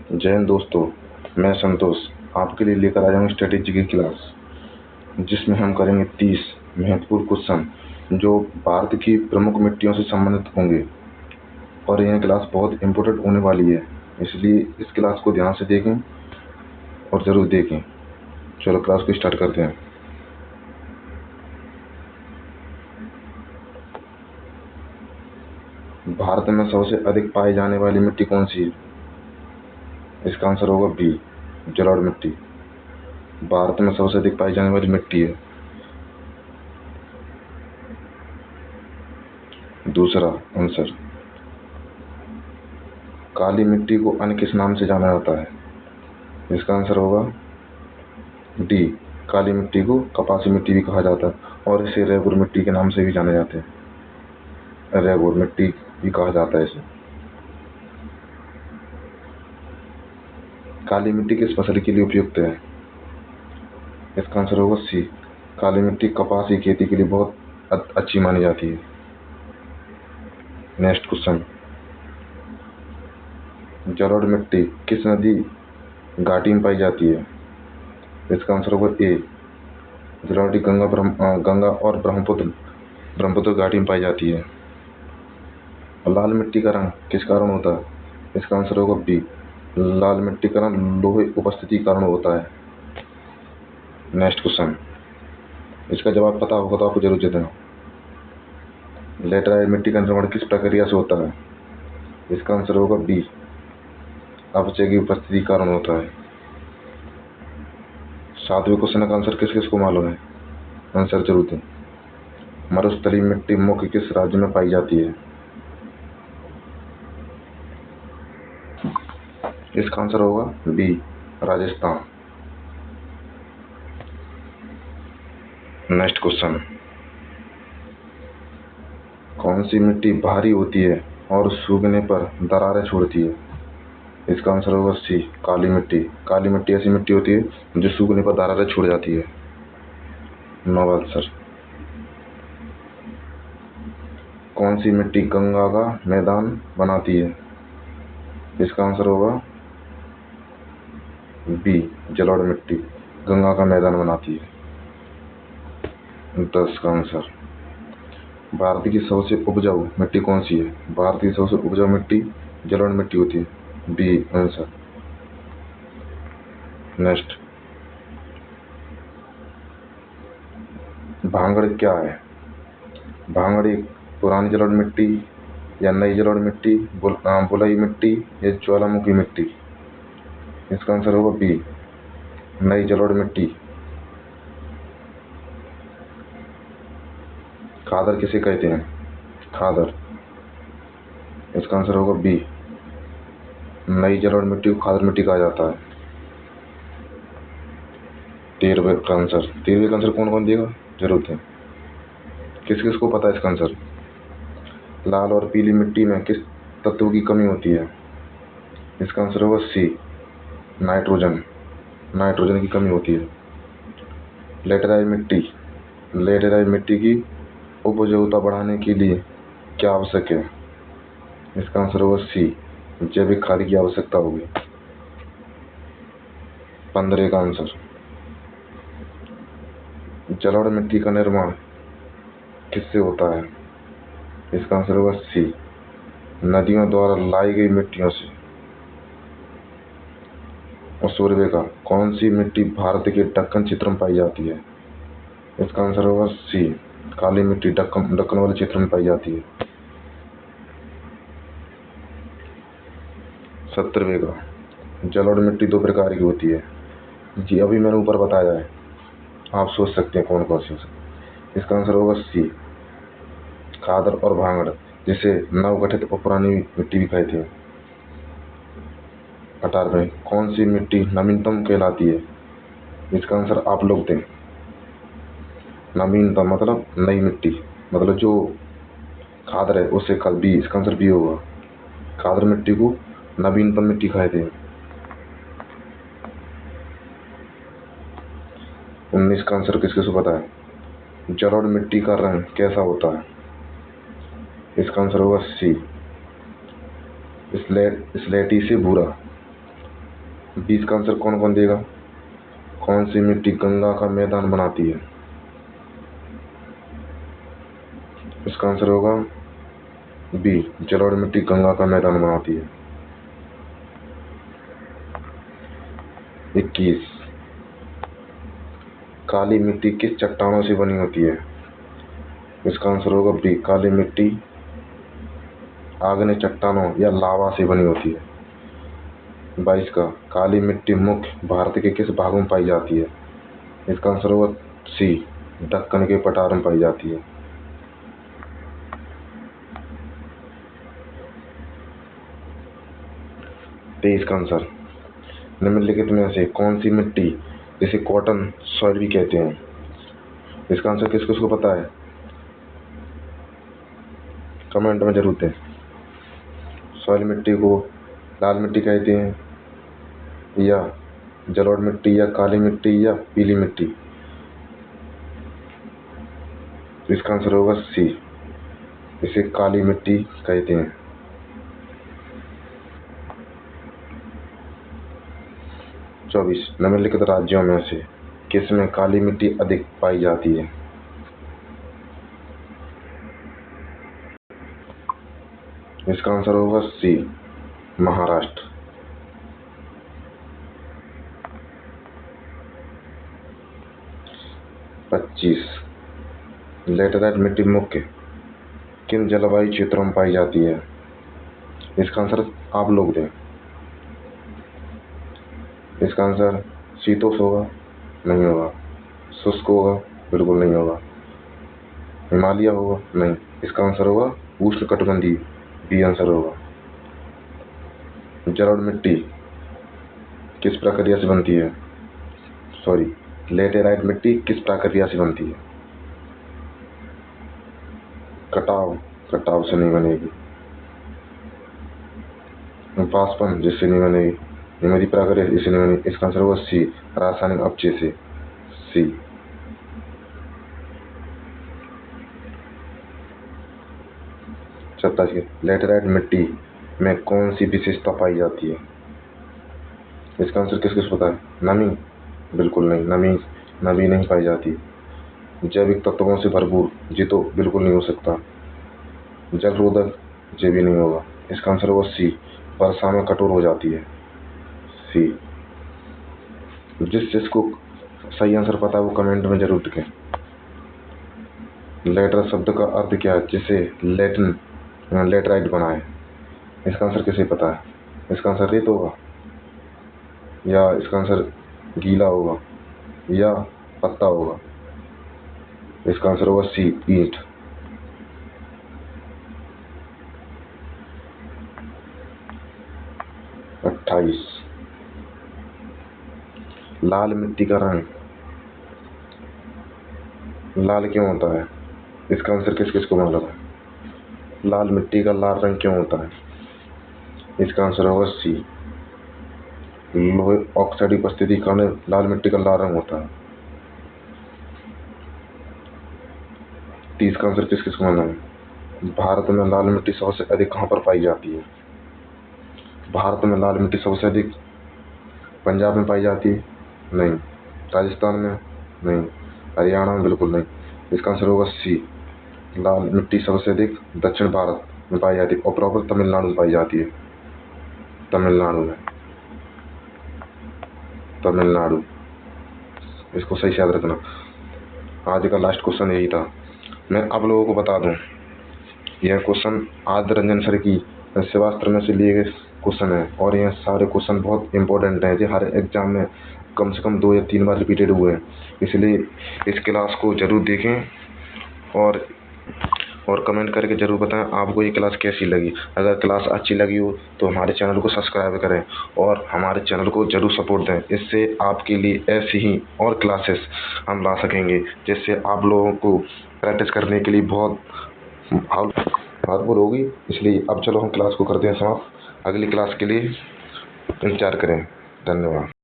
जय हिंद दोस्तों, मैं संतोष आपके लिए लेकर आया हूँ स्ट्रेटेजी की क्लास, जिसमें हम करेंगे 30 महत्वपूर्ण क्वेश्चन जो भारत की प्रमुख मिट्टियों से संबंधित होंगे। और यह क्लास बहुत इम्पोर्टेंट होने वाली है, इसलिए इस क्लास को ध्यान से देखें और ज़रूर देखें। चलो क्लास को स्टार्ट करते हैं। भारत में सबसे अधिक पाई जाने वाली मिट्टी कौन सी है? इसका आंसर होगा बी, जलोढ़ मिट्टी। भारत में सबसे अधिक पाई जाने वाली मिट्टी है। दूसरा आंसर, काली मिट्टी को अन्य किस नाम से जाना जाता है? इसका आंसर होगा डी, काली मिट्टी को कपासी मिट्टी भी कहा जाता है और इसे रेगुर मिट्टी के नाम से भी जाने जाते हैं। रेगुर मिट्टी भी कहा जाता है इसे। काली मिट्टी किस फसल के लिए उपयुक्त है? इसका आंसर होगा सी, काली मिट्टी कपास की खेती के लिए बहुत अच्छी मानी जाती है। नेक्स्ट क्वेश्चन, जलोढ़ मिट्टी किस नदी घाटी में पाई जाती है? इसका आंसर होगा ए, जलोढ़ मिट्टी गंगा और ब्रह्मपुत्र घाटी में पाई जाती है। लाल मिट्टी का रंग किस कारण होता है? इसका आंसर होगा बी, लाल मिट्टी का रंग लोहे उपस्थिति कारण होता है। नेक्स्ट क्वेश्चन, इसका जवाब पता होगा तो आपको जरूर देना। लेटराइट मिट्टी का निर्माण किस प्रक्रिया से होता है? इसका आंसर होगा बी, अपचय की उपस्थिति कारण होता है। 7वें क्वेश्चन का आंसर किस किस को मालूम है? आंसर जरूर दें। मरुस्थलीय मिट्टी मुख्य किस राज्य में पाई जाती है? इसका आंसर होगा बी, राजस्थान। नेक्स्ट क्वेश्चन, कौन सी मिट्टी भारी होती है और सूखने पर दरारें छोड़ती है? इसका आंसर होगा सी, काली मिट्टी। काली मिट्टी ऐसी मिट्टी होती है जो सूखने पर दरारें छोड़ जाती है। 9वां आंसर, कौन सी मिट्टी गंगा का मैदान बनाती है? इसका आंसर होगा बी, जलोढ़ मिट्टी गंगा का मैदान बनाती है। 10 का आंसर, भारत की सबसे उपजाऊ मिट्टी कौन सी है? भारत की सबसे उपजाऊ मिट्टी जलोढ़ मिट्टी होती है। B answer. नेक्स्ट, भांगड़ क्या है? भांगड़ एक पुरानी जलोढ़ मिट्टी या नई जलोढ़ मिट्टी, बुलई मिट्टी या ज्वालामुखी मिट्टी? इसका आंसर होगा बी, नई जलोढ़ मिट्टी। खादर किसे कहते हैं? खादर। इसका आंसर होगा बी, नई जलोढ़ मिट्टी को खादर मिट्टी कहा जाता है। 13वें का आंसर, 13वें का आंसर कौन कौन देगा जरूर दें। किस किस को पता है इसका आंसर? लाल और पीली मिट्टी में किस तत्व की कमी होती है? इसका आंसर होगा सी, नाइट्रोजन। नाइट्रोजन की कमी होती है। लेटेराइट मिट्टी की उपजाऊता बढ़ाने के लिए क्या आवश्यक है? इसका आंसर होगा सी, जैविक खाद की आवश्यकता होगी। 15 का आंसर, जलोढ़ मिट्टी का निर्माण किससे होता है? इसका आंसर होगा सी, नदियों द्वारा लाई गई मिट्टियों से। और 16वें का, कौन सी मिट्टी भारत के दक्कन क्षेत्र में पाई जाती है? इसका आंसर होगा सी, काली मिट्टी दक्कन वाले क्षेत्र में पाई जाती है। 17वें का, जलोढ़ मिट्टी 2 प्रकार की होती है। जी अभी मैंने ऊपर बताया है, आप सोच सकते हैं कौन कौन सी हो सकती। इसका आंसर होगा सी, खादर और भांगड़, जिसे नवगठित और पुरानी मिट्टी भी कहते हैं। 18वें, कौन सी मिट्टी नवीनतम कहलाती है? इसका आंसर आप लोग दें। नवीनतम मतलब नई मिट्टी, मतलब जो खादर है उससे बी, इसका आंसर बी होगा। खादर मिट्टी को नवीनतम मिट्टी कहते हैं। 19 का आंसर किस किस को पता है? जलोढ़ मिट्टी का रंग कैसा होता है? इसका आंसर होगा सी, स्लेटी से भूरा। 20 का आंसर कौन कौन देगा? कौन सी मिट्टी गंगा का मैदान बनाती है? इसका आंसर होगा बी, जलोढ़ मिट्टी गंगा का मैदान बनाती है। 21, काली मिट्टी किस चट्टानों से बनी होती है? इसका आंसर होगा बी, काली मिट्टी आग्नेय चट्टानों या लावा से बनी होती है। 22 का, काली मिट्टी मुख्य भारत के किस भागों में पाई जाती है? इसका आंसर होगा सी, दक्कन के पठार में पाई जाती है। 23 का आंसर, निम्नलिखित में से कौन सी मिट्टी जिसे कॉटन सॉइल भी कहते हैं? इसका आंसर किस किसको पता है? कमेंट में जरूर दें। सॉइल मिट्टी को लाल मिट्टी कहते हैं, या जलोढ़ मिट्टी, या काली मिट्टी, या पीली मिट्टी? इसका आंसर होगा सी, इसे काली मिट्टी कहते हैं। 24, निम्नलिखित राज्यों में से किस में काली मिट्टी अधिक पाई जाती है? इसका आंसर होगा सी, महाराष्ट्र। 25, लेटेराइट मिट्टी मुख्य किन जलवायु क्षेत्रों में पाई जाती है? इसका आंसर आप लोग दें। इसका आंसर शीतोष्ण होगा? नहीं होगा। शुष्क होगा? बिल्कुल नहीं होगा। हिमालय होगा? नहीं। इसका आंसर होगा उष्णकटिबंधीय, बी आंसर होगा। जलोढ़ मिट्टी किस प्रक्रिया से बनती है? सॉरी, लेटेराइट मिट्टी किस प्रक्रिया से बनती है? कटाव से नहीं बनेगी। वाष्पन जिससे नहीं बनेगी। नियमित प्रक्रिया इससे नहीं बनेगी। इसका आंसर होगा सी, रासायनिक अपचय से, सी। 27, लेटेराइट मिट्टी में कौन सी विशेषता पाई जाती है? इसका आंसर किस किस पता है? नमी? बिल्कुल नहीं, नमी नहीं पाई जाती। जैविक तत्वों से भरपूर? जी तो बिल्कुल नहीं हो सकता। जल रोधक? ये भी नहीं होगा। इसका आंसर होगा सी, वर्षा में कठोर हो जाती है, सी। जिसको सही आंसर पता है वो कमेंट में जरूर लिखें। लेटर शब्द का अर्थ क्या है जिसे लैटिन लेटराइट बना है? इसका आंसर किसे पता है? इसका आंसर रेत होगा, या इसका आंसर गीला होगा, या पत्ता होगा? इसका आंसर होगा सी, ईंट। 28, लाल मिट्टी का रंग लाल क्यों होता है? इसका आंसर किस किस को मालूम है? लाल मिट्टी का लाल रंग क्यों होता है? इसका आंसर होगा सी, लोहे ऑक्साइड की उपस्थिति के कारण लाल मिट्टी का लाल रंग होता है। 30 का आंसर किस किस को मालूम है? भारत में लाल मिट्टी सबसे अधिक कहाँ पर पाई जाती है? भारत में लाल मिट्टी सबसे अधिक पंजाब में पाई जाती है? नहीं। राजस्थान में? नहीं। हरियाणा में? बिल्कुल नहीं। इसका आंसर होगा सी, लाल मिट्टी सबसे अधिक दक्षिण भारत में पाई जाती है, और प्रॉपर तमिलनाडु में पाई जाती है। तमिलनाडु, इसको सही से याद रखना। आज का लास्ट क्वेश्चन यही था। मैं आप लोगों को बता दूं, यह क्वेश्चन आदित्य रंजन सर की सेवास्त्र में से लिए गए क्वेश्चन है, और यह सारे क्वेश्चन बहुत इंपॉर्टेंट हैं जो हर एग्जाम में कम से कम 2 या 3 बार रिपीटेड हुए हैं। इसलिए इस क्लास को जरूर देखें और कमेंट करके जरूर बताएं आपको ये क्लास कैसी लगी। अगर क्लास अच्छी लगी हो तो हमारे चैनल को सब्सक्राइब करें और हमारे चैनल को जरूर सपोर्ट दें। इससे आपके लिए ऐसी ही और क्लासेस हम ला सकेंगे, जिससे आप लोगों को प्रैक्टिस करने के लिए बहुत हेल्पफुल होगी। इसलिए अब चलो हम क्लास को करते हैं समाप्त। अगली क्लास के लिए इंतजार करें। धन्यवाद।